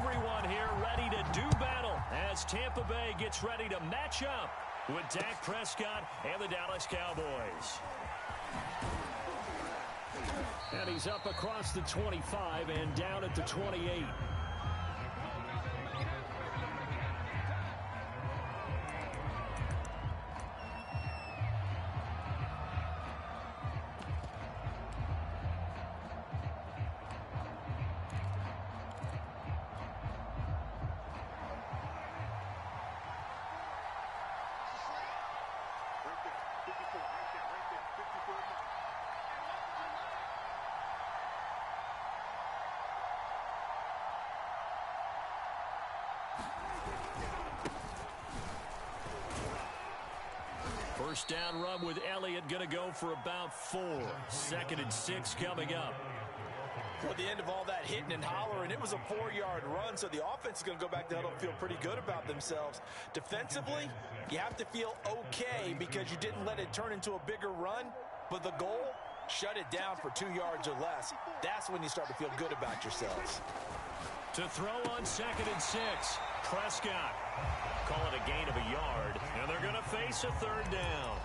everyone here ready to do battle as Tampa Bay gets ready to match up with Dak Prescott and the Dallas Cowboys. And he's up across the 25 and down at the 28. First down run with Elliott going to go for about 4. 2nd and 6 coming up. Well, at the end of all that hitting and hollering, it was a 4-yard run, so the offense is going to go back to huddle and feel pretty good about themselves. Defensively, you have to feel okay because you didn't let it turn into a bigger run, but the goal, shut it down for 2 yards or less. That's when you start to feel good about yourselves. To throw on 2nd and 6, Prescott. Call it a gain of a yard, and they're going to face a 3rd down.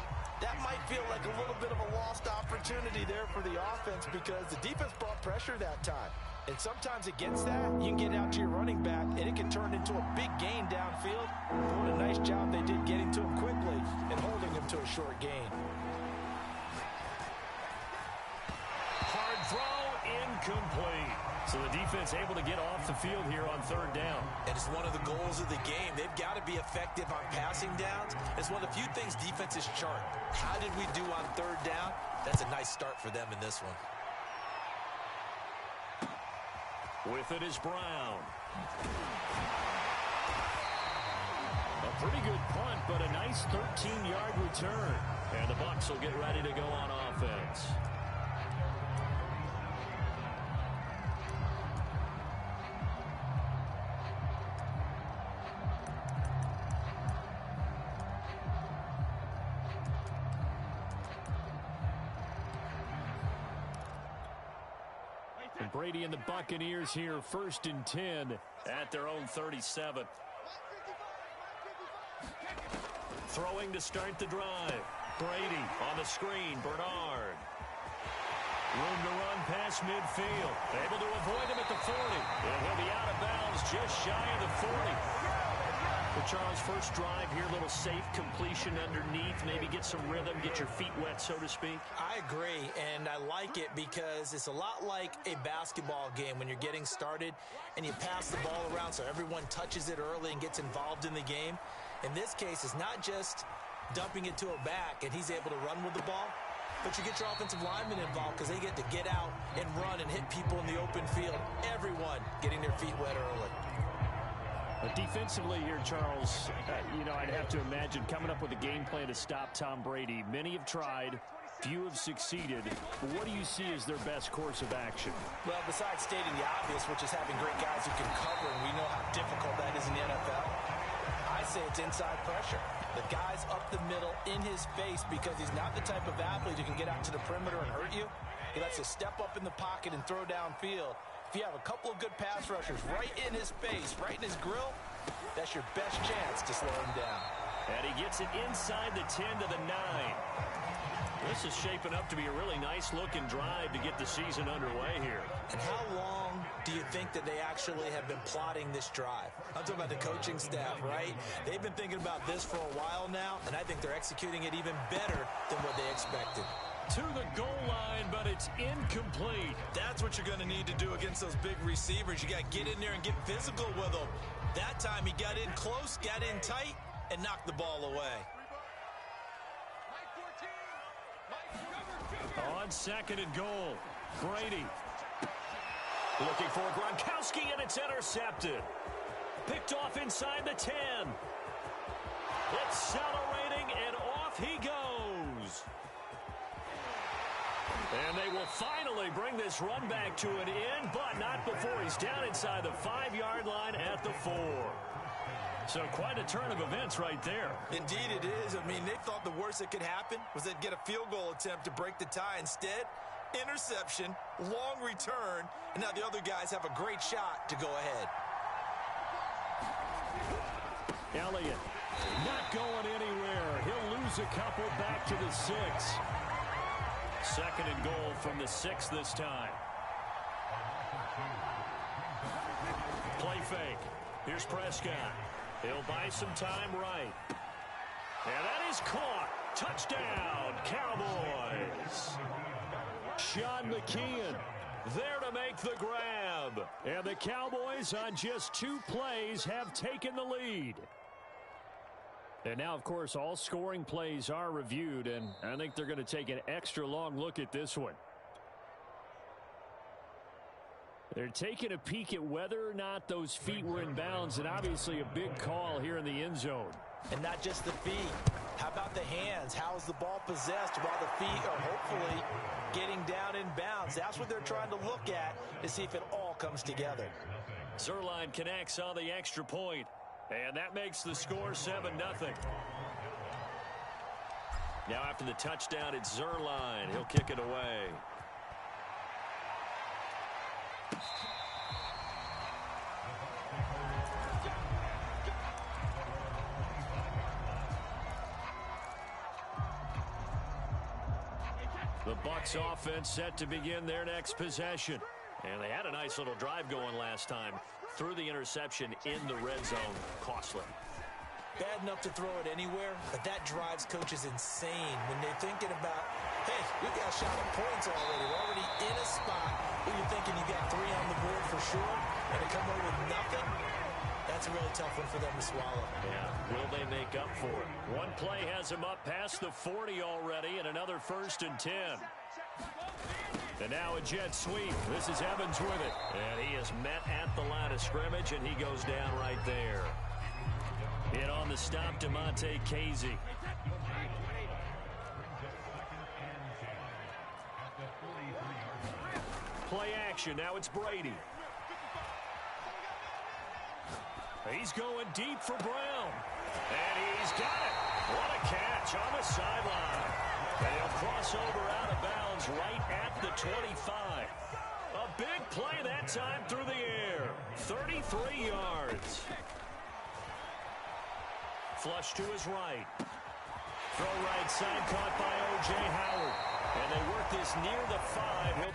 That might feel like a little bit of a lost opportunity there for the offense because the defense brought pressure that time. And sometimes against that, you can get out to your running back, and it can turn into a big gain downfield. But what a nice job they did getting to him quickly and holding him to a short gain. Hard throw, incomplete. So the defense able to get off the field here on 3rd down. And it's one of the goals of the game. They've got to be effective on passing downs. It's one of the few things defenses chart. How did we do on 3rd down? That's a nice start for them in this one. With it is Brown. A pretty good punt, but a nice 13-yard return. And the Bucs will get ready to go on offense. Brady and the Buccaneers here, 1st and 10 at their own 37. Throwing to start the drive. Brady on the screen. Bernard. Room to run past midfield. Able to avoid him at the 40. And he'll be out of bounds just shy of the 40. Well, Charles, first drive here, a little safe completion underneath. Maybe get some rhythm, get your feet wet, so to speak. I agree, and I like it because it's a lot like a basketball game when you're getting started and you pass the ball around so everyone touches it early and gets involved in the game. In this case, it's not just dumping it to a back and he's able to run with the ball, but you get your offensive linemen involved because they get to get out and run and hit people in the open field. Everyone getting their feet wet early. But defensively here, Charles, I'd have to imagine coming up with a game plan to stop Tom Brady. Many have tried, few have succeeded. But what do you see as their best course of action? Well, besides stating the obvious, which is having great guys who can cover, and we know how difficult that is in the NFL, I say it's inside pressure. The guy's up the middle in his face because he's not the type of athlete who can get out to the perimeter and hurt you. He lets you step up in the pocket and throw downfield. If you have a couple of good pass rushers right in his face, right in his grill, that's your best chance to slow him down. And he gets it inside the 10 to the 9. This is shaping up to be a really nice-looking drive to get the season underway here. And how long do you think that they actually have been plotting this drive? I'm talking about the coaching staff, right? They've been thinking about this for a while now, and I think they're executing it even better than what they expected. To the goal line, but it's incomplete. That's what you're going to need to do against those big receivers. You got to get in there and get physical with them. That time he got in close, got in tight, and knocked the ball away. On 2nd and goal, Brady. Looking for Gronkowski, and it's intercepted. Picked off inside the 10. Accelerating, and off he goes. And they will finally bring this run back to an end, but not before he's down inside the 5-yard line at the 4. So quite a turn of events right there. Indeed it is. I mean, they thought the worst that could happen was they'd get a field goal attempt to break the tie. Instead, interception, long return, and now the other guys have a great shot to go ahead. Elliott not going anywhere. He'll lose a couple back to the 6. Second and goal from the 6 this time. Play fake. Here's Prescott. He'll buy some time right. And that is caught. Touchdown, Cowboys. Sean McKeon there to make the grab. And the Cowboys on just 2 plays have taken the lead. And now, of course, all scoring plays are reviewed, and I think they're going to take an extra long look at this one. They're taking a peek at whether or not those feet were in bounds, and obviously a big call here in the end zone. And not just the feet. How about the hands? How is the ball possessed while the feet are hopefully getting down in bounds? That's what they're trying to look at to see if it all comes together. Zuerlein connects on the extra point. And that makes the score 7-0. Now after the touchdown, it's Zuerlein. He'll kick it away. The Bucs offense set to begin their next possession. And they had a nice little drive going last time. Threw the interception in the red zone. Costly. Bad enough to throw it anywhere, but that drives coaches insane when they're thinking about, hey, we've got a shot at points already. We're already in a spot where you're thinking you got 3 on the board for sure, and to come away with nothing, that's a really tough one for them to swallow. Yeah, will they make up for it? One play has him up past the 40 already, and another 1st and 10. And now a jet sweep. This is Evans with it. And he is met at the line of scrimmage, and he goes down right there. In on the stop, Damontae Kazee. Play action. Now it's Brady. He's going deep for Brown. And he's got it. What a catch on the sideline. And he'll cross over out of bounds right at the 25. A big play that time through the air. 33 yards. Flush to his right. Throw right side caught by O.J. Howard. And they work this near the 5. He'll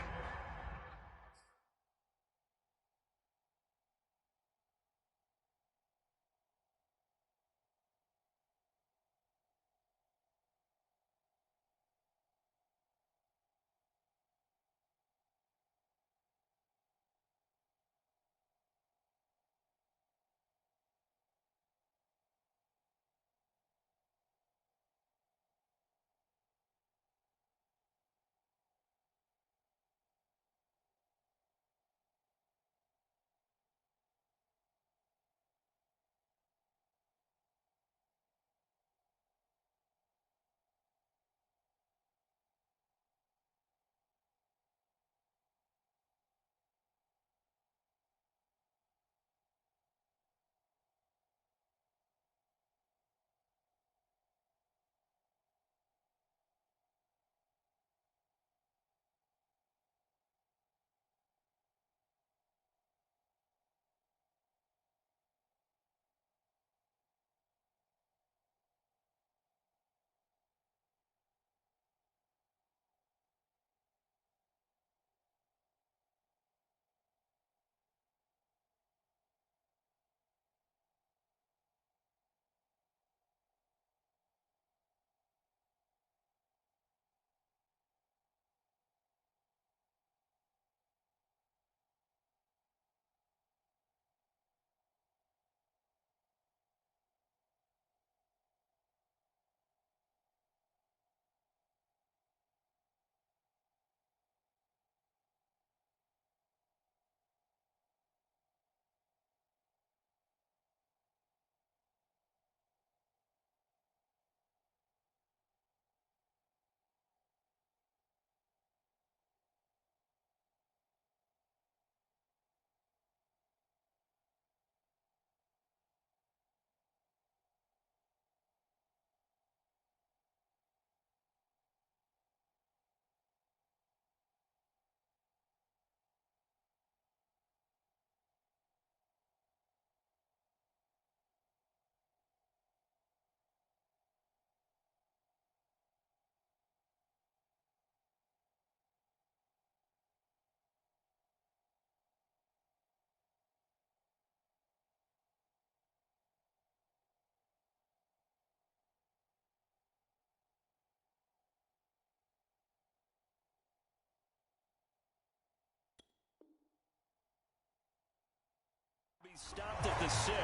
Stopped at the 6.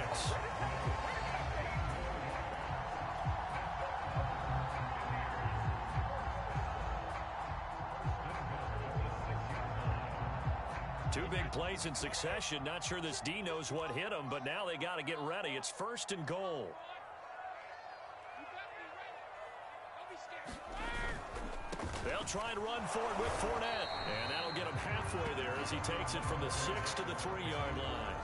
Two big plays in succession. Not sure this D knows what hit him, but now they got to get ready. It's 1st and goal. They'll try and run for it with Fournette. And that'll get him halfway there as he takes it from the 6 to the 3-yard line.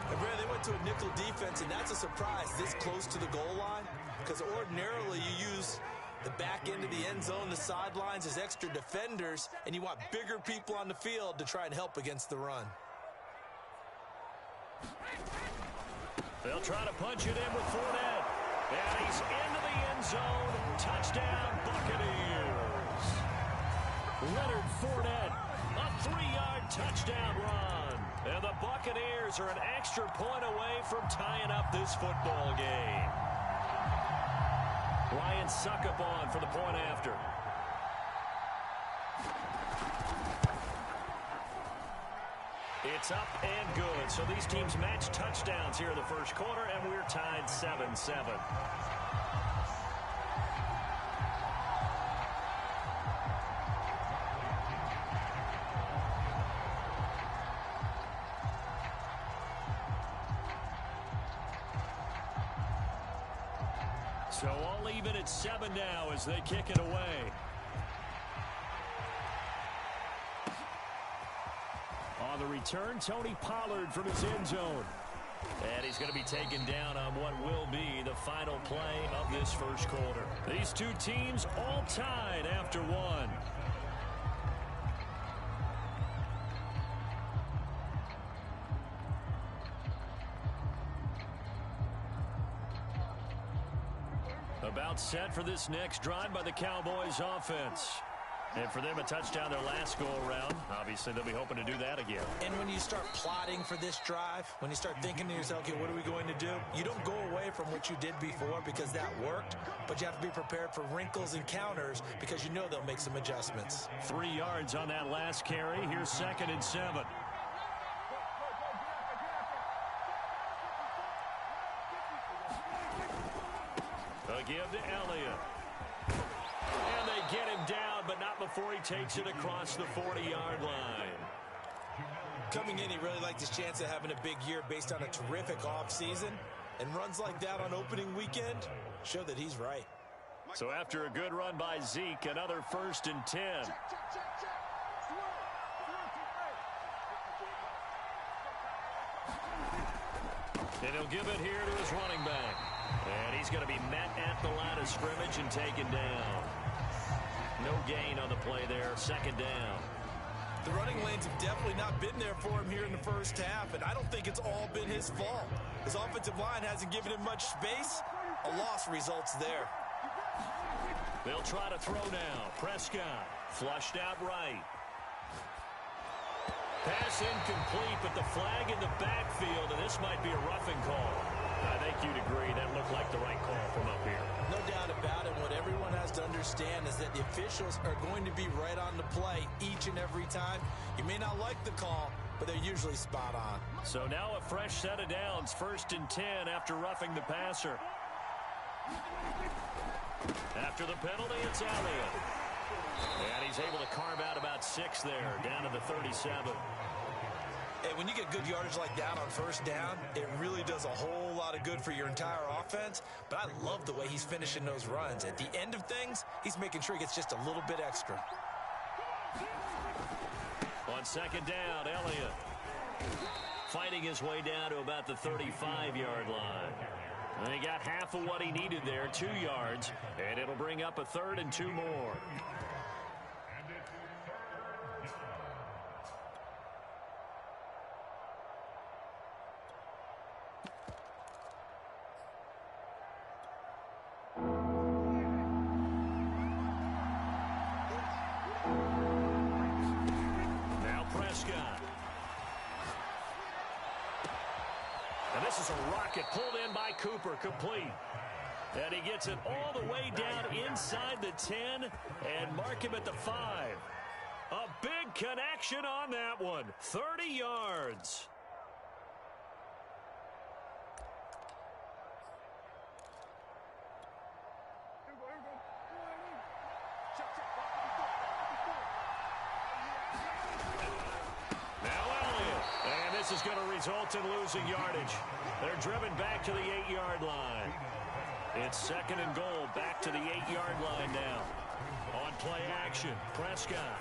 And Brad, they went to a nickel defense, and that's a surprise this close to the goal line, because ordinarily you use the back end of the end zone, the sidelines as extra defenders, and you want bigger people on the field to try and help against the run. They'll try to punch it in with Fournette. And he's into the end zone. Touchdown, Buccaneers. Leonard Fournette, a 3-yard touchdown run. And the Buccaneers are an extra point away from tying up this football game. Ryan Succop for the point after. It's up and good. So these teams match touchdowns here in the first quarter, and we're tied 7-7. So all even at 7 now as they kick it away. On the return, Tony Pollard from his end zone. And he's going to be taken down on what will be the final play of this first quarter. These two teams all tied after 1. About set for this next drive by the Cowboys offense. And for them, a touchdown their last go-around. Obviously, they'll be hoping to do that again. And when you start plotting for this drive, when you start thinking to yourself, okay, what are we going to do? You don't go away from what you did before because that worked, but you have to be prepared for wrinkles and counters because you know they'll make some adjustments. 3 yards on that last carry. Here's 2nd and 7. A give to Elliott. And they get him down, but not before he takes it across the 40-yard line. Coming in, he really liked his chance of having a big year based on a terrific offseason. And runs like that on opening weekend show that he's right. So after a good run by Zeke, another 1st and 10. And he'll give it here to his running back. And he's going to be met at the line of scrimmage and taken down. No gain on the play there. 2nd down. The running lanes have definitely not been there for him here in the first half, and I don't think it's all been his fault. His offensive line hasn't given him much space. A loss results there. They'll try to throw now. Prescott flushed out right. Pass incomplete, but the flag in the backfield, and this might be a roughing call. I think you'd agree that looked like the right call from up here. No doubt about it. What everyone has to understand is that the officials are going to be right on the play each and every time. You may not like the call, but they're usually spot on. So now a fresh set of downs. 1st and 10 after roughing the passer. After the penalty, it's Elliott. And he's able to carve out about 6 there, down to the 37. Hey, when you get good yardage like that on 1st down, it really does a whole lot of good for your entire offense. But I love the way he's finishing those runs. At the end of things, he's making sure he gets just a little bit extra. On 2nd down, Elliott fighting his way down to about the 35-yard line. And he got half of what he needed there, 2 yards, and it'll bring up a 3rd and 2 more. Pulled in by Cooper, complete. And he gets it all the way down inside the 10 and mark him at the 5. A big connection on that one. 30 yards. going to result in losing yardage. They're driven back to the 8-yard line. It's 2nd and goal, back to the 8-yard line now. On play action, Prescott.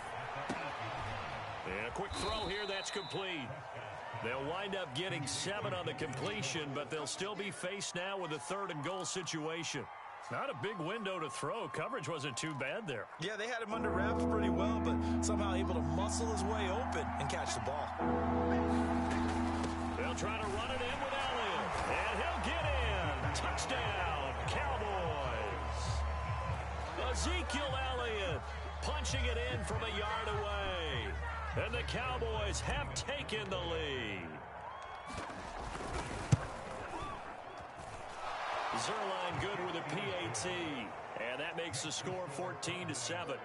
And a quick throw here, that's complete. They'll wind up getting 7 on the completion, but they'll still be faced now with a 3rd and goal situation. Not a big window to throw. Coverage wasn't too bad there. Yeah, they had him under wraps pretty well, but somehow able to muscle his way open and catch the ball. They'll try to run it in with Elliott, and he'll get in. Touchdown, Cowboys. Ezekiel Elliott punching it in from a yard away. And the Cowboys have taken the lead. Zuerlein good with a PAT. And that makes the score 14-7.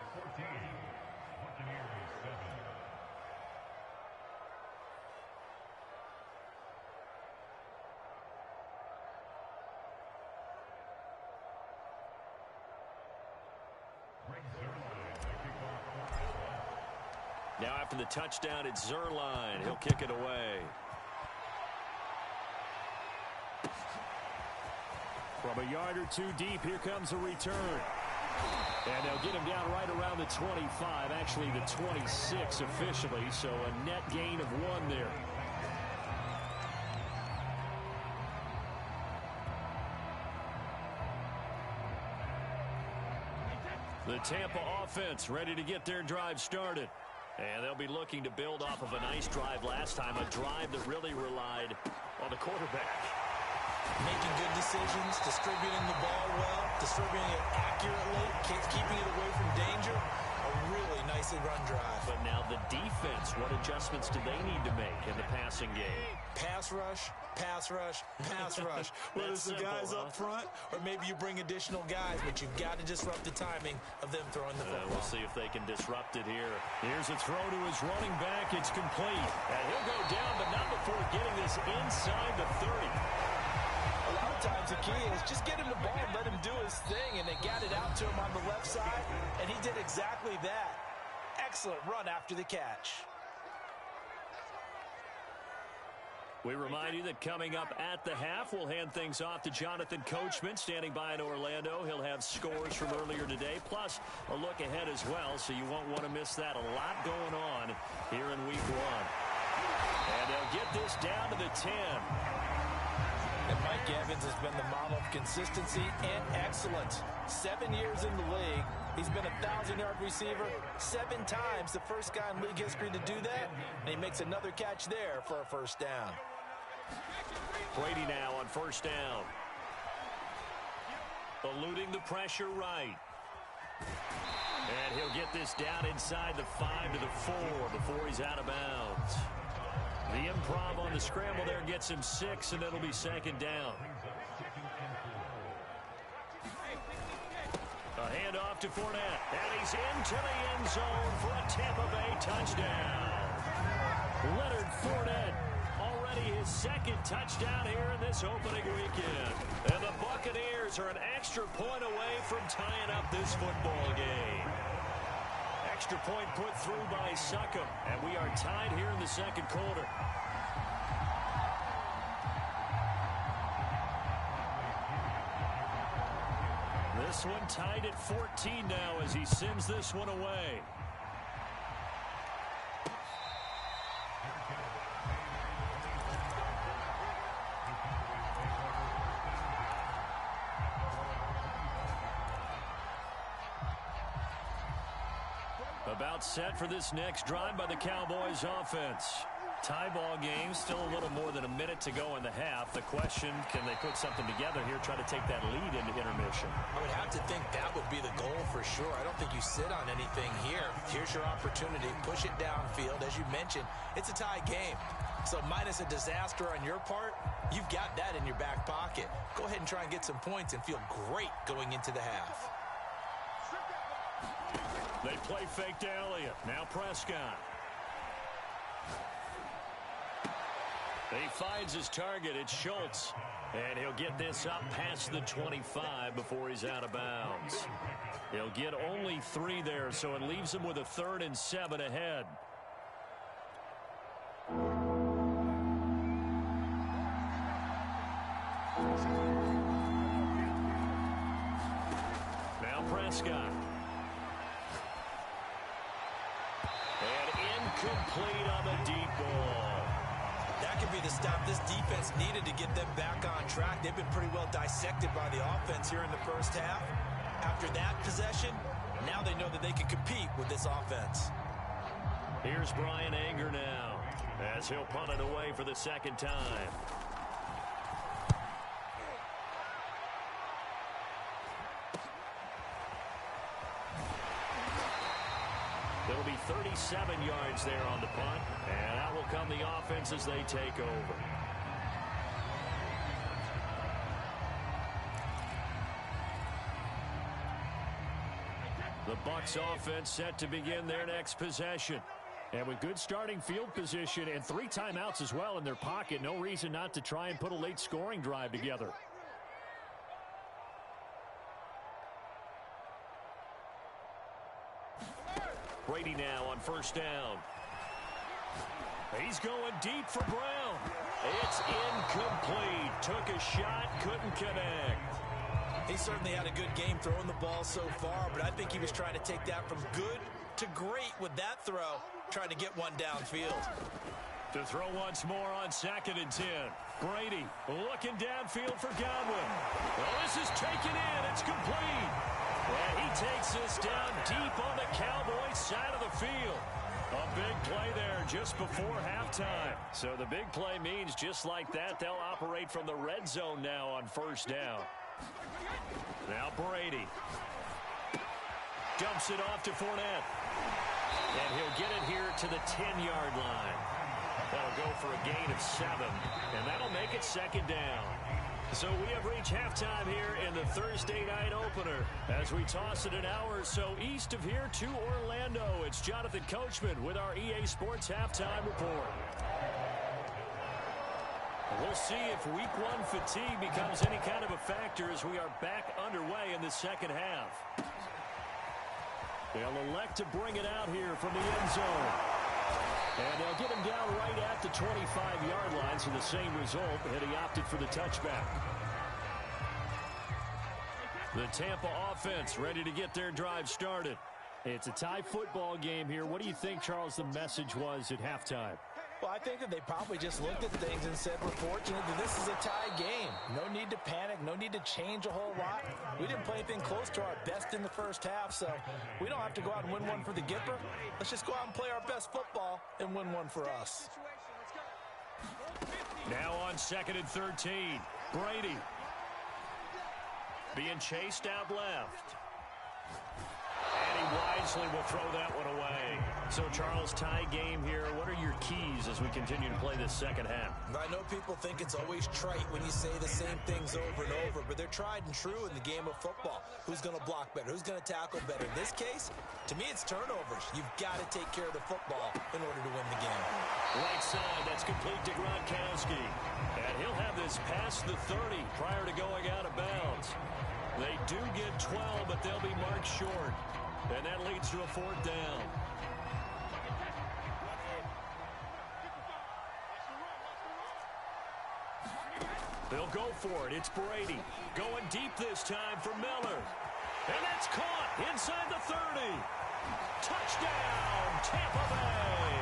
Now after the touchdown, it's Zuerlein. He'll kick it away. From a yard or two deep, here comes a return. And they'll get him down right around the 25, actually the 26 officially, so a net gain of 1 there. The Tampa offense ready to get their drive started. And they'll be looking to build off of a nice drive last time, a drive that really relied on the quarterback. Making good decisions, distributing the ball well, distributing it accurately, keeping it away from danger. A really nicely run drive. But now the defense, what adjustments do they need to make in the passing game? Pass rush, pass rush, pass rush. Whether it's the guys up front or maybe you bring additional guys, but you've got to disrupt the timing of them throwing the football. We'll see if they can disrupt it here. Here's a throw to his running back. It's complete. And he'll go down, but not before getting this inside the 30. A lot of times the key is just get him the ball and let him do his thing, and they got it out to him on the left side, and he did exactly that. Excellent run after the catch. We remind you that coming up at the half, we'll hand things off to Jonathan Coachman, standing by in Orlando. He'll have scores from earlier today, plus a look ahead as well, so you won't want to miss that. A lot going on here in Week 1. And they'll get this down to the 10. And Mike Evans has been the model of consistency and excellence. 7 years in the league. He's been a 1,000-yard receiver 7 times, the first guy in league history to do that. And he makes another catch there for a first down. Brady now on first down. Eluding the pressure right. And he'll get this down inside the 5 to the 4 before he's out of bounds. The improv on the scramble there gets him 6, and it'll be second down. A handoff to Fournette, and he's into the end zone for a Tampa Bay touchdown. Leonard Fournette, already his 2nd touchdown here in this opening weekend. And the Buccaneers are an extra point away from tying up this football game. Extra point put through by Succop, and we are tied here in the second quarter. This one tied at 14 now as he sends this one away. About set for this next drive by the Cowboys offense. Tie ball game, still a little more than a minute to go in the half. The question, can they put something together here, try to take that lead into intermission? I would have to think that would be the goal for sure. I don't think you sit on anything here. Here's your opportunity. Push it downfield. As you mentioned, it's a tie game. So minus a disaster on your part, you've got that in your back pocket. Go ahead and try and get some points and feel great going into the half. They play fake to Elliott. Now Prescott. He finds his target. It's Schultz. And he'll get this up past the 25 before he's out of bounds. He'll get only 3 there, so it leaves him with a 3rd and 7 ahead. Now Prescott. And incomplete on the deep ball. That could be the stop this defense needed to get them back on track. They've been pretty well dissected by the offense here in the first half. After that possession, now they know that they can compete with this offense. Here's Bryan Anger now, as he'll punt it away for the second time. It'll be 37 yards there on the punt, and out will come the offense as they take over. The Bucs offense set to begin their next possession. And with good starting field position and 3 timeouts as well in their pocket, no reason not to try and put a late scoring drive together. Brady now on first down. He's going deep for Brown. It's incomplete. Took a shot, couldn't connect. He certainly had a good game throwing the ball so far, but I think he was trying to take that from good to great with that throw, trying to get one downfield. To throw once more on 2nd and 10. Brady looking downfield for Godwin. Well, this is taken in. It's complete. And he takes this down deep on the Cowboys side of the field. A big play there just before halftime. So the big play means just like that, they'll operate from the red zone now on first down. Now Brady. Dumps it off to Fournette. And he'll get it here to the 10-yard line. That'll go for a gain of 7. And that'll make it second down. So we have reached halftime here in the Thursday night opener. As we toss it an hour or so east of here to Orlando, it's Jonathan Coachman with our EA Sports Halftime Report. We'll see if week 1 fatigue becomes any kind of a factor as we are back underway in the second half. They'll elect to bring it out here from the end zone. And they'll get him down right at the 25-yard line, so the same result, and he opted for the touchback. The Tampa offense ready to get their drive started. It's a tie football game here. What do you think, Charles, the message was at halftime? Well, I think that they probably just looked at things and said, we're fortunate that this is a tie game. No need to panic, no need to change a whole lot. We didn't play anything close to our best in the first half, so we don't have to go out and win one for the Gipper. Let's just go out and play our best football and win one for us. Now on 2nd and 13, Brady being chased out left. And he wisely will throw that one away. So, Charles, tie game here. What are your keys as we continue to play this second half? I know people think it's always trite when you say the same things over and over, but they're tried and true in the game of football. Who's going to block better? Who's going to tackle better? In this case, to me, it's turnovers. You've got to take care of the football in order to win the game. Right side, that's complete to Gronkowski. And he'll have this past the 30 prior to going out of bounds. They do get 12, but they'll be marked short. And that leads to a 4th down. They'll go for it. It's Brady. Going deep this time for Miller. And that's caught inside the 30. Touchdown, Tampa Bay.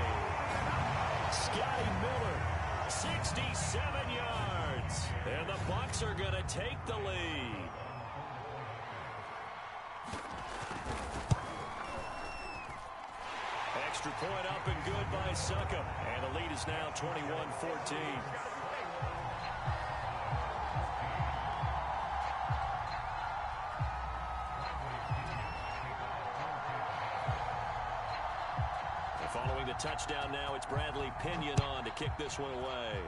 Scotty Miller, 67 yards. And the Bucs are going to take the lead. Extra point up and good by Succop. And the lead is now 21-14. Following the touchdown now, it's Bradley Pinion on to kick this one away.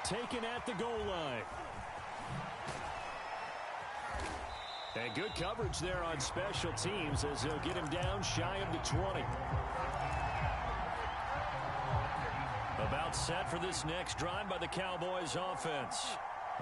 Taken at the goal line. And good coverage there on special teams as they'll get him down shy of the 20. About set for this next drive by the Cowboys offense.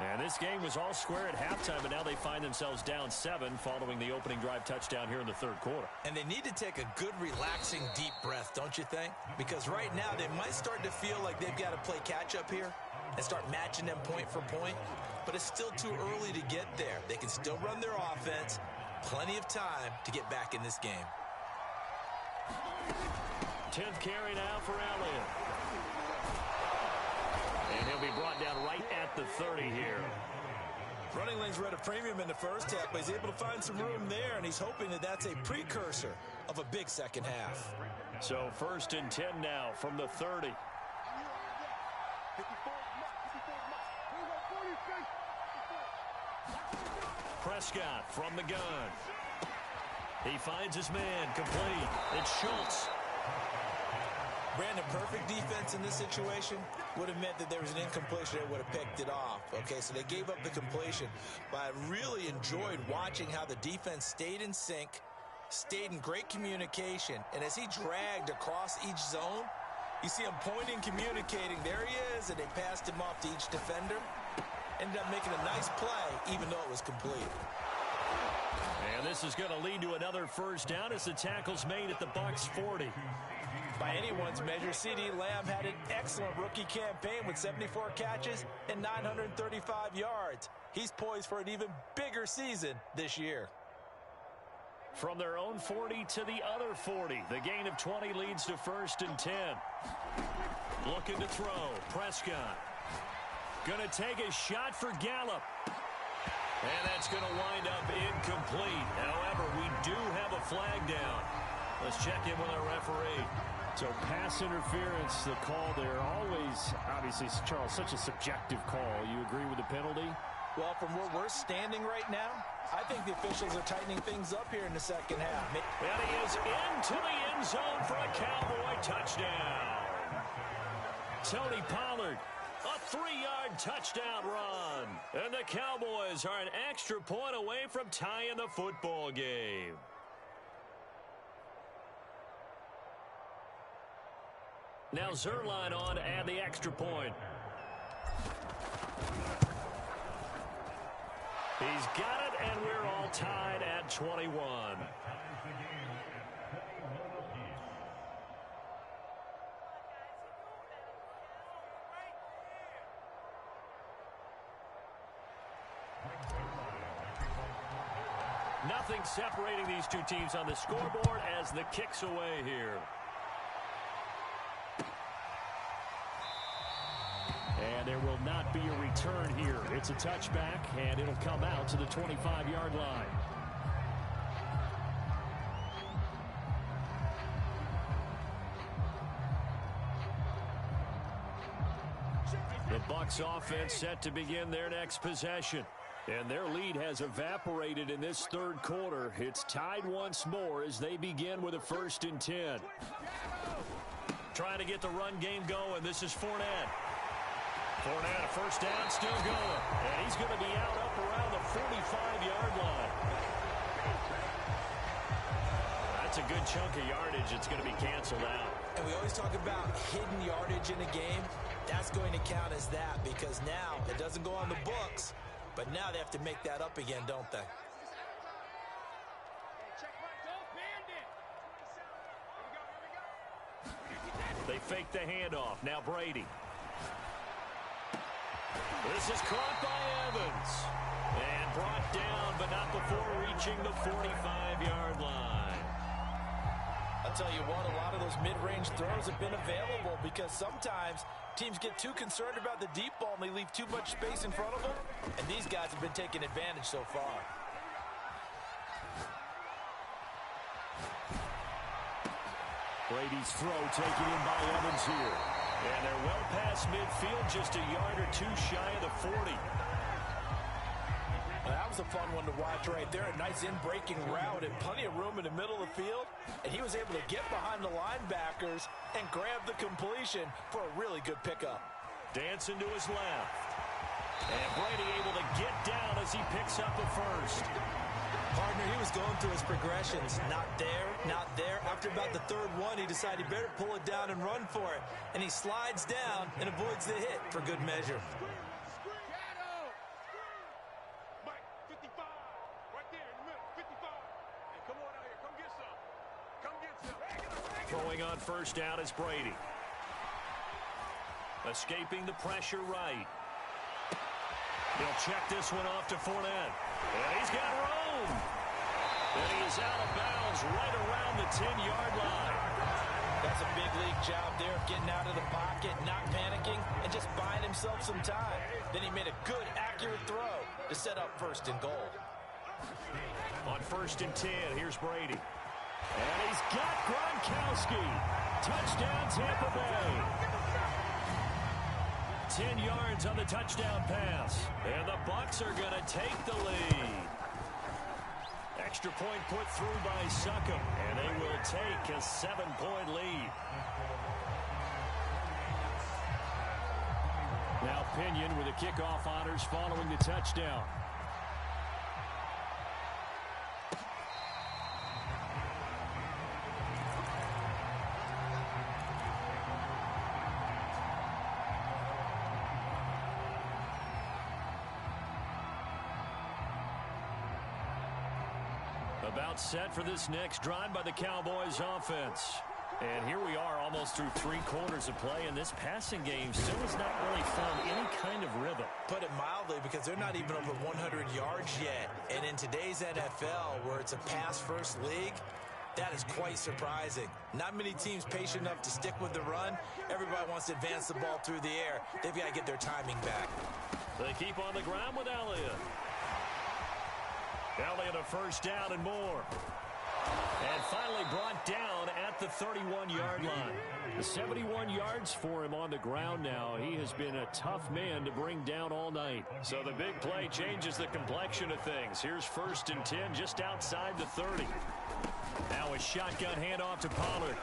And this game was all square at halftime, but now they find themselves down 7 following the opening drive touchdown here in the third quarter. And they need to take a good, relaxing, deep breath, don't you think? Because right now they might start to feel like they've got to play catch-up here and start matching them point for point. But it's still too early to get there. They can still run their offense. Plenty of time to get back in this game. 10th carry now for Elliott. And he'll be brought down right at the 30 here. Running lanes were at a premium in the first half, but he's able to find some room there, and he's hoping that that's a precursor of a big second half. So 1st and 10 now from the 30. Prescott from the gun. He finds his man, complete. It's Schultz. Brandon, perfect defense in this situation would have meant that there was an incompletion that would have picked it off. Okay, so they gave up the completion. But I really enjoyed watching how the defense stayed in sync, stayed in great communication. And as he dragged across each zone, you see him pointing, communicating. There he is, and they passed him off to each defender. Ended up making a nice play, even though it was complete. And this is going to lead to another first down as the tackle's made at the Bucs 40. By anyone's measure, CeeDee Lamb had an excellent rookie campaign with 74 catches and 935 yards. He's poised for an even bigger season this year. From their own 40 to the other 40. The gain of 20 leads to 1st and 10. Looking to throw. Prescott. Going to take a shot for Gallup. And that's going to wind up incomplete. However, we do have a flag down. Let's check in with our referee. So pass interference, the call there. Always, obviously, Charles, such a subjective call. You agree with the penalty? Well, from where we're standing right now, I think the officials are tightening things up here in the second half. And he is into the end zone for a Cowboy touchdown. Tony Pollard, a 3-yard touchdown run. And the Cowboys are an extra point away from tying the football game. Now Zuerlein on to add the extra point. He's got it, and we're all tied at 21. Nothing separating these two teams on the scoreboard as the kick's away here. And there will not be a return here. It's a touchback, and it'll come out to the 25-yard line. The Bucs offense set to begin their next possession. And their lead has evaporated in this third quarter. It's tied once more as they begin with a 1st and 10. Trying to get the run game going. This is Fournette. Fournette, a first down, still going. And he's going to be out up around the 45-yard line. That's a good chunk of yardage. It's going to be canceled out. And we always talk about hidden yardage in a game. That's going to count as that because now it doesn't go on the books, but now they have to make that up again, don't they? They fake the handoff. Now Brady. This is caught by Evans. And brought down, but not before reaching the 45-yard line. I'll tell you what, a lot of those mid-range throws have been available because sometimes teams get too concerned about the deep ball and they leave too much space in front of them. And these guys have been taking advantage so far. Brady's throw taken in by Evans here. And they're well past midfield, just a yard or two shy of the 40. Well, that was a fun one to watch right there. A nice in-breaking route and plenty of room in the middle of the field. And he was able to get behind the linebackers and grab the completion for a really good pickup. Dancing to his left. And Brady able to get down as he picks up a first. Partner, he was going through his progressions. Not there, not there. After about the third one, he decided he better pull it down and run for it. And he slides down and avoids the hit for good measure. Throwing on first down is Brady. Escaping the pressure right. He'll check this one off to Fournette. And he's got room. And he is out of bounds right around the 10-yard line. That's a big league job there of getting out of the pocket, not panicking, and just buying himself some time. Then he made a good, accurate throw to set up first and goal. On first and 10, here's Brady. And he's got Gronkowski. Touchdown, Tampa Bay. 10 yards on the touchdown pass. And the Bucs are going to take the lead. Extra point put through by Succop. And they will take a 7-point lead. Now Pinion with the kickoff honors following the touchdown. About set for this next drive by the Cowboys offense. And here we are almost through 3 quarters of play, and this passing game still has not really found any kind of rhythm. Put it mildly, because they're not even over 100 yards yet. And in today's NFL, where it's a pass-first league, that is quite surprising. Not many teams patient enough to stick with the run. Everybody wants to advance the ball through the air. They've got to get their timing back. They keep on the ground with Elliott. Elliott a first down and more. And finally brought down at the 31-yard line. 71 yards for him on the ground now. He has been a tough man to bring down all night. So the big play changes the complexion of things. Here's first and 10 just outside the 30. Now a shotgun handoff to Pollard.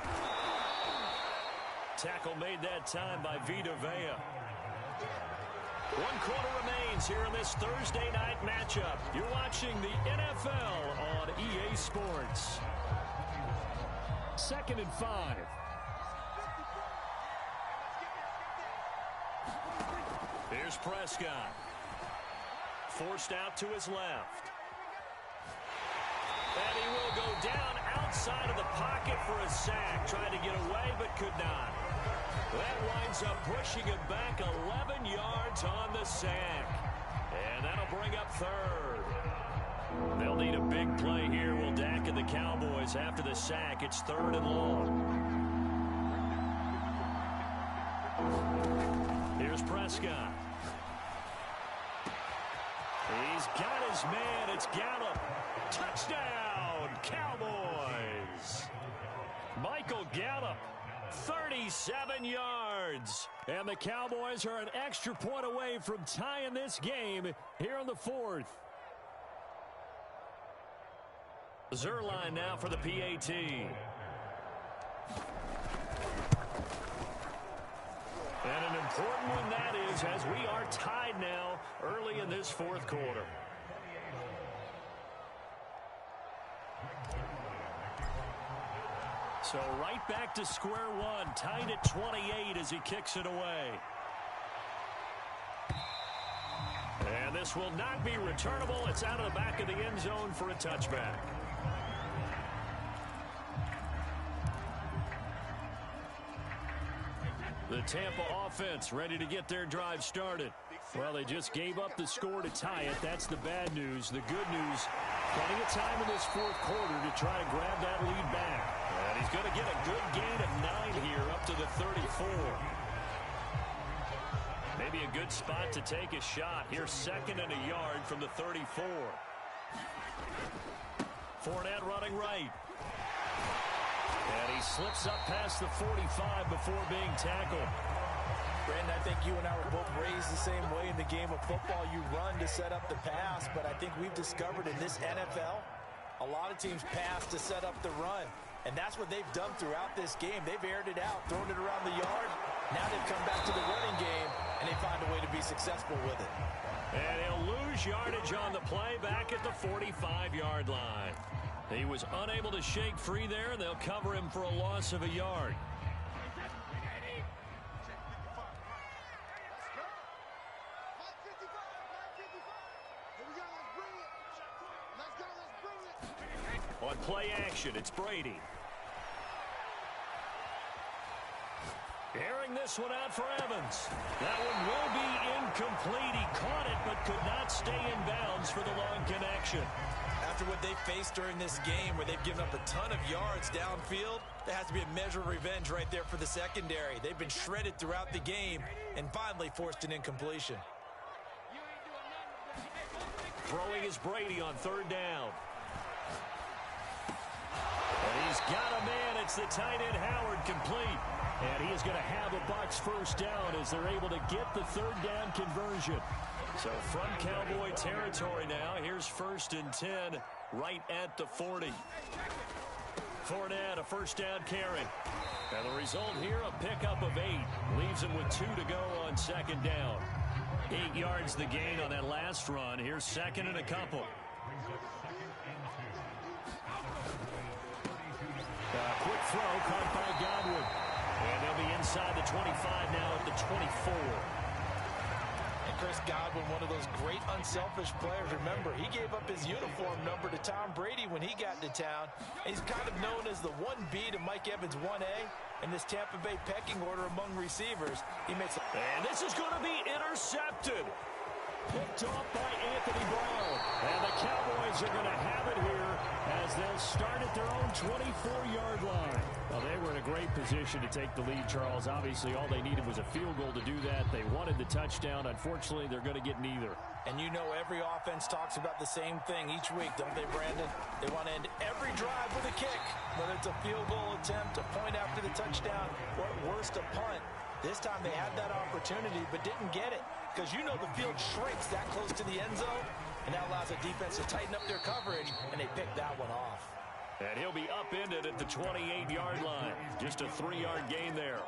Tackle made that time by Vita Vea. 1 quarter remains here in this Thursday night matchup. You're watching the NFL on EA Sports. 2nd and 5. Here's Prescott. Forced out to his left. And he will go down outside of the pocket for a sack. Tried to get away but could not. That winds up pushing him back 11 yards on the sack. And that'll bring up 3rd. They'll need a big play here, will Dak and the Cowboys. After the sack, it's 3rd and long. Here's Prescott. He's got his man. It's Gallup. Touchdown, Cowboys. Michael Gallup. 37 yards. And the Cowboys are an extra point away from tying this game here in the 4th. Zuerlein now for the PAT. And an important one that is, as we are tied now early in this 4th quarter. So right back to square one, tied at 28 as he kicks it away. And this will not be returnable. It's out of the back of the end zone for a touchback. The Tampa offense ready to get their drive started. Well, they just gave up the score to tie it. That's the bad news. The good news, plenty of time in this 4th quarter to try to grab that lead back. And he's going to get a good gain of 9 here up to the 34. Maybe a good spot to take a shot. Here's 2nd and a yard from the 34. Fournette running right. And he slips up past the 45 before being tackled. Brandon, I think you and I were both raised the same way in the game of football. You run to set up the pass, but I think we've discovered in this NFL, a lot of teams pass to set up the run. And that's what they've done throughout this game. They've aired it out, thrown it around the yard. Now they've come back to the running game, and they find a way to be successful with it. And he'll lose yardage on the play back at the 45-yard line. He was unable to shake free there, and they'll cover him for a loss of a yard. On play action, it's Brady. this one out for Evans. That one will be incomplete. He caught it but could not stay in bounds for the long connection. After what they faced during this game where they've given up a ton of yards downfield, there has to be a measure of revenge right there for the secondary. They've been shredded throughout the game and finally forced an incompletion. Throwing is Brady on third down. And he's got a man. It's the tight end Howard complete. And he is going to have a Bucs first down as they're able to get the third down conversion. So from Cowboy territory now, here's 1st and 10 right at the 40. Fournette, a first down carry. And the result here, a pickup of 8. Leaves him with 2 to go on second down. 8 yards the gain on that last run. Here's 2nd and a couple. Quick throw caught by Godwin. And they'll be inside the 25 now at the 24. Chris Godwin, one of those great unselfish players. Remember, he gave up his uniform number to Tom Brady when he got into town. He's kind of known as the 1B to Mike Evans 1A in this Tampa Bay pecking order among receivers. And this is going to be intercepted. Picked off by Anthony Brown. And the Cowboys are going to have it here as they'll start at their own 24-yard line. Well, they were in a great position to take the lead, Charles. Obviously, all they needed was a field goal to do that. They wanted the touchdown. Unfortunately, they're going to get neither. And you know every offense talks about the same thing each week, don't they, Brandon? They want to end every drive with a kick, whether it's a field goal attempt, a point after the touchdown, or at worst, a punt. This time they had that opportunity but didn't get it because you know the field shrinks that close to the end zone, and that allows the defense to tighten up their coverage, and they picked that one off. And he'll be upended at the 28-yard line. Just a 3-yard gain there.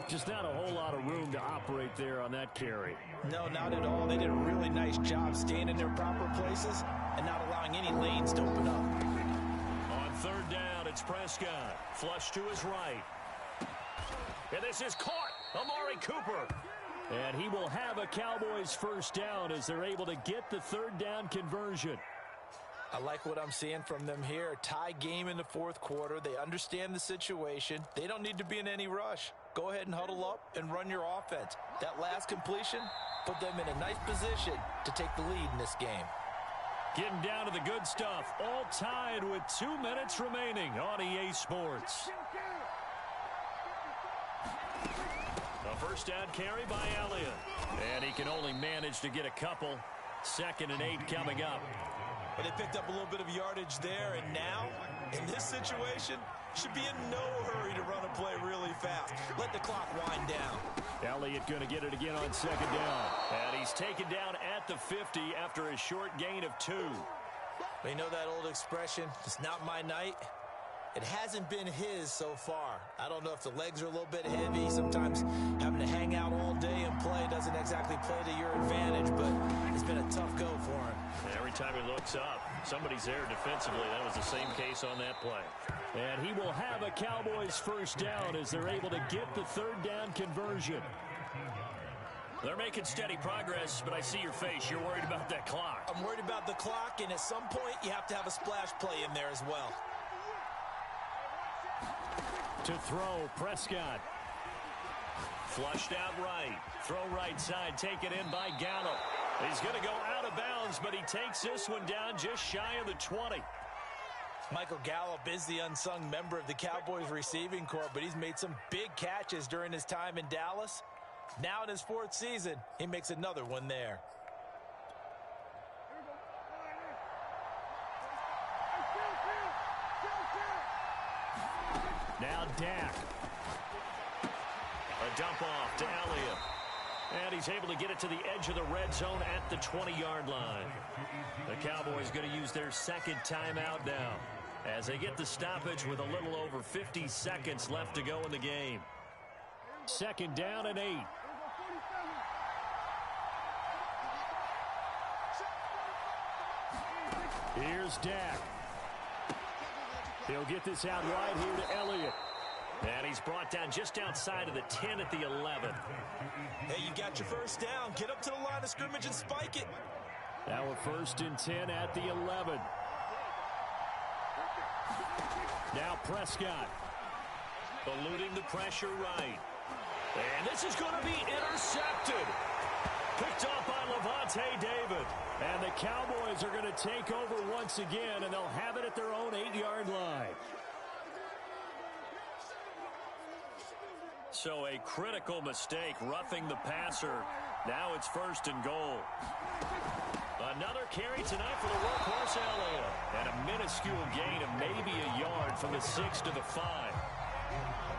Just not a whole lot of room to operate there on that carry. No, not at all. They did a really nice job staying in their proper places and not allowing any lanes to open up. On third down, it's Prescott. Flush to his right. And this is caught. Amari Cooper. And he will have a Cowboys first down as they're able to get the third down conversion. I like what I'm seeing from them here. Tie game in the fourth quarter. They understand the situation. They don't need to be in any rush. Go ahead and huddle up and run your offense. That last completion put them in a nice position to take the lead in this game. Getting down to the good stuff. All tied with 2 minutes remaining on EA Sports. A first down carry by Elliott. And he can only manage to get a couple. 2nd and 8 coming up. But they picked up a little bit of yardage there, and now, in this situation, should be in no hurry to run a play really fast. Let the clock wind down. Elliott going to get it again on 2nd down. And he's taken down at the 50 after a short gain of 2. You know that old expression, it's not my night? It hasn't been his so far. I don't know if the legs are a little bit heavy. Sometimes having to hang out all day and play doesn't exactly play to your advantage, but it's been a tough go for him. Every time he looks up, somebody's there defensively. That was the same case on that play. And he will have a Cowboys first down as they're able to get the third down conversion. They're making steady progress, but I see your face. You're worried about that clock. I'm worried about the clock, and at some point, you have to have a splash play in there as well. To throw, Prescott. Flushed out right. Throw right side, taken in by Gallup. He's going to go out of bounds, but he takes this one down just shy of the 20. Michael Gallup is the unsung member of the Cowboys receiving corps, but he's made some big catches during his time in Dallas. Now in his 4th season, he makes another one there. Now Dak. A dump off to Elliott. And he's able to get it to the edge of the red zone at the 20-yard line. The Cowboys going to use their 2nd timeout now as they get the stoppage with a little over 50 seconds left to go in the game. 2nd down and 8. Here's Dak. He'll get this out wide here to Elliott. And he's brought down just outside of the 10 at the 11. Hey, you got your first down. Get up to the line of scrimmage and spike it. Now a 1st and 10 at the 11. Now Prescott. Eluding the pressure right. And this is going to be intercepted. Picked off by Lavonte David. And the Cowboys are going to take over once again, and they'll have it at their own 8-yard line. So a critical mistake, roughing the passer. Now it's 1st and goal. Another carry tonight for the workhorse Elliott. And a minuscule gain of maybe a yard from the 6 to the 5.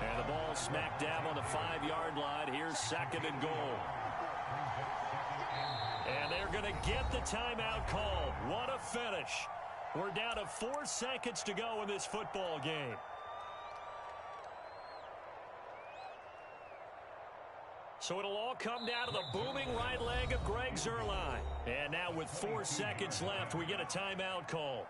And the ball smack dab on the 5-yard line. Here's 2nd and goal. And they're going to get the timeout called. What a finish. We're down to 4 seconds to go in this football game. So it'll all come down to the booming right leg of Greg Zuerlein. And now with 4 seconds left, we get a timeout call.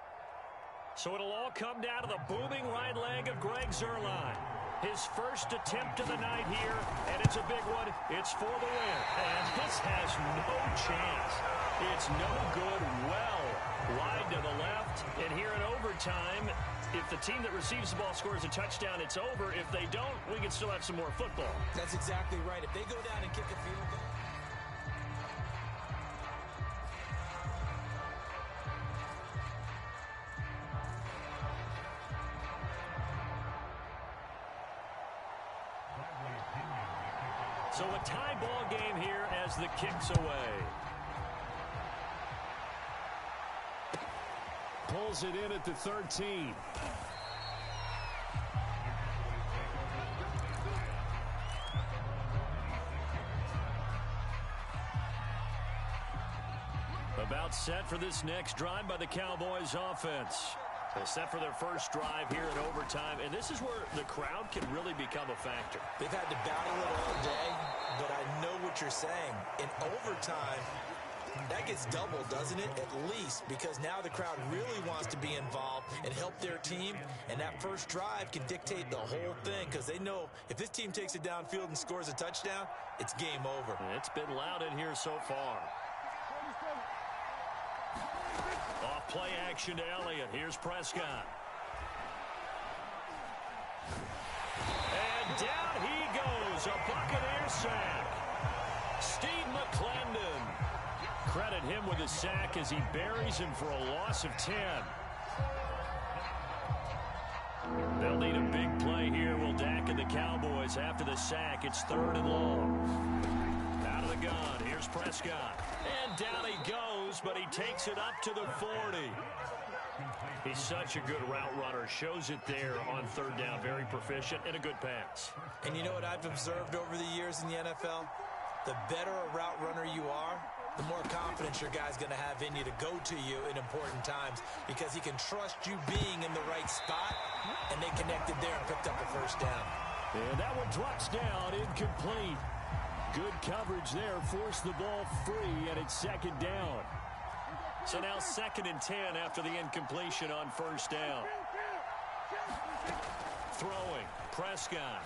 So it'll all come down to the booming right leg of Greg Zuerlein. His first attempt of the night here, and it's a big one. It's for the win. And this has no chance. It's no good. Well, wide to the left. And here in overtime, if the team that receives the ball scores a touchdown, it's over. If they don't, we can still have some more football. That's exactly right. If they go down and kick a field goal. So a tie ball game here as the kick's away. Pulls it in at the 13. About set for this next drive by the Cowboys offense. They're set for their first drive here in overtime, and this is where the crowd can really become a factor. They've had to battle it all day, but I know what you're saying. In overtime, that gets doubled, doesn't it? At least, because now the crowd really wants to be involved and help their team, and that first drive can dictate the whole thing because they know if this team takes it downfield and scores a touchdown, it's game over. It's been loud in here so far. Off play action to Elliott. Here's Prescott. And down he goes. A Buccaneer sack. Steve McClendon. Credit him with his sack as he buries him for a loss of 10. They'll need a big play here. Will Dak and the Cowboys after the sack. It's 3rd and long. Out of the gun. Here's Prescott. And down he goes, but he takes it up to the 40. He's such a good route runner. Shows it there on 3rd down. Very proficient and a good pass. And you know what I've observed over the years in the NFL? The better a route runner you are, the more confidence your guy's going to have in you to go to you in important times because he can trust you being in the right spot, and they connected there and picked up a first down. And that one drops down, incomplete. Good coverage there, forced the ball free, and it's 2nd down. So now 2nd and 10 after the incompletion on 1st down. Throwing, Prescott.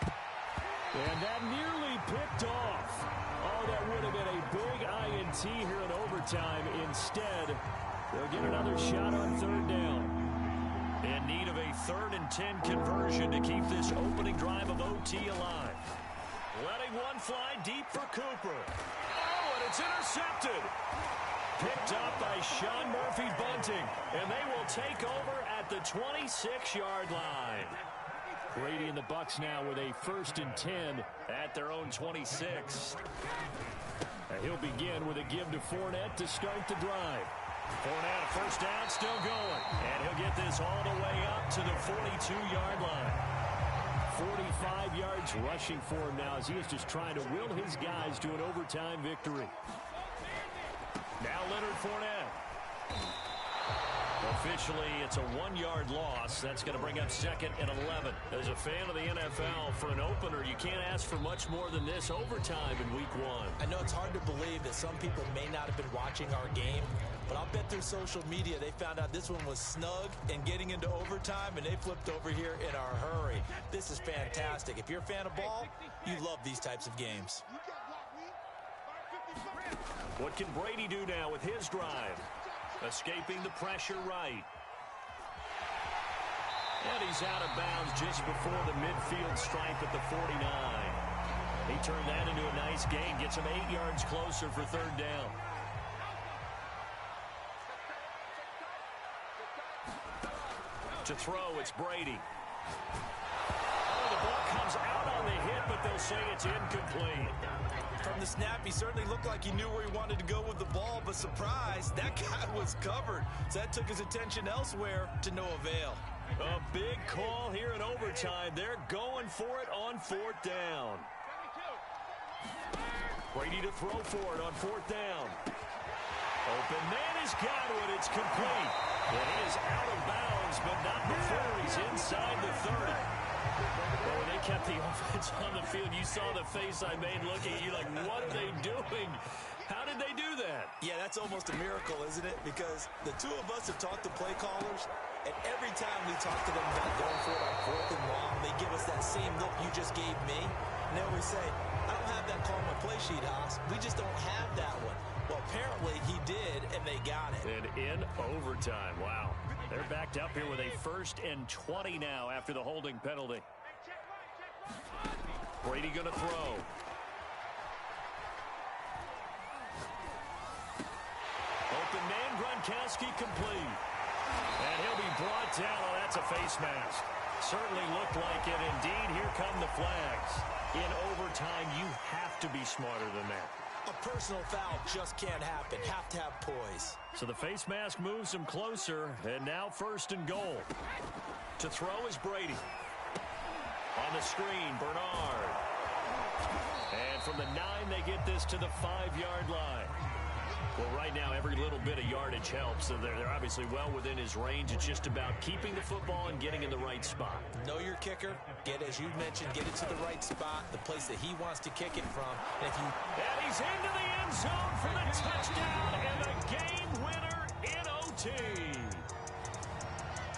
And that nearly picked off. Oh, that would have been a big INT here in overtime. Instead, they'll get another shot on 3rd down. In need of a 3rd and 10 conversion to keep this opening drive of OT alive. Letting one fly deep for Cooper. Oh, and it's intercepted. Picked up by Sean Murphy-Bunting. And they will take over at the 26-yard line. Brady and the Bucs now with a 1st and 10 at their own 26. He'll begin with a give to Fournette to start the drive. Fournette, a first down, still going. And he'll get this all the way up to the 42-yard line. 45 yards rushing for him now as he is just trying to will his guys to an overtime victory. Now Leonard Fournette. Officially, it's a 1-yard loss. That's going to bring up 2nd and 11. As a fan of the NFL, for an opener, you can't ask for much more than this overtime in Week 1. I know it's hard to believe that some people may not have been watching our game, but I'll bet through social media they found out this one was snug and getting into overtime, and they flipped over here in a hurry. This is fantastic. If you're a fan of ball, you love these types of games. What can Brady do now with his drive? Escaping the pressure right. And he's out of bounds just before the midfield stripe at the 49. He turned that into a nice gain, gets him 8 yards closer for third down. To throw, it's Brady. Oh, the ball comes out on the hit, but they'll say it's incomplete. From the snap, he certainly looked like he knew where he wanted to go with the ball, but surprise, that guy was covered. So that took his attention elsewhere to no avail. A big call here in overtime. They're going for it on fourth down. Brady to throw for it on fourth down. Open man has got it. It's complete. And he is out of bounds, but not before he's inside the 30. Well, when they kept the offense on the field, you saw the face I made looking at you like, what are they doing? How did they do that? Yeah, that's almost a miracle, isn't it? Because the two of us have talked to play callers, and every time we talk to them about going for it on fourth and long, they give us that same look you just gave me. And then we say, I don't have that call on my play sheet, Haas. We just don't have that one. Well, apparently he did, and they got it. And in overtime, wow. They're backed up here with a 1st and 20 now after the holding penalty. Brady going to throw. Open man, Gronkowski complete. And he'll be brought down. Oh, that's a face mask. Certainly looked like it. Indeed, here come the flags. In overtime, you have to be smarter than that. A personal foul just can't happen. Have to have poise. So the face mask moves him closer, and now 1st and goal. To throw is Brady. On the screen, Bernard. And from the 9, they get this to the 5-yard line. Well, right now, every little bit of yardage helps. So they're obviously well within his range. It's just about keeping the football and getting in the right spot. Know your kicker. As you mentioned, get it to the right spot, the place that he wants to kick it from. And he's into the end zone for the touchdown and the game winner in OT.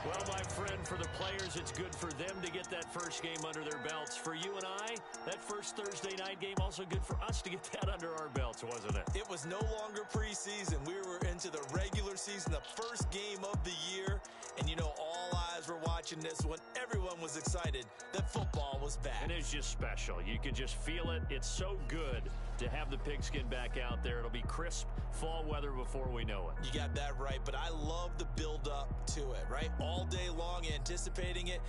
Well, my friend, for the players, it's good for them to get that first game under their belts. For you and I, that first Thursday night game, also good for us to get that under our belts, wasn't it? It was no longer preseason. We were into the regular season, the first game of the year. And, all eyes were watching this one. Everyone was excited that football was back. And it's just special. You can just feel it. It's so good to have the pigskin back out there. It'll be crisp fall weather before we know it. You got that right, but I love the build-up to it, right? All day long, anticipating it.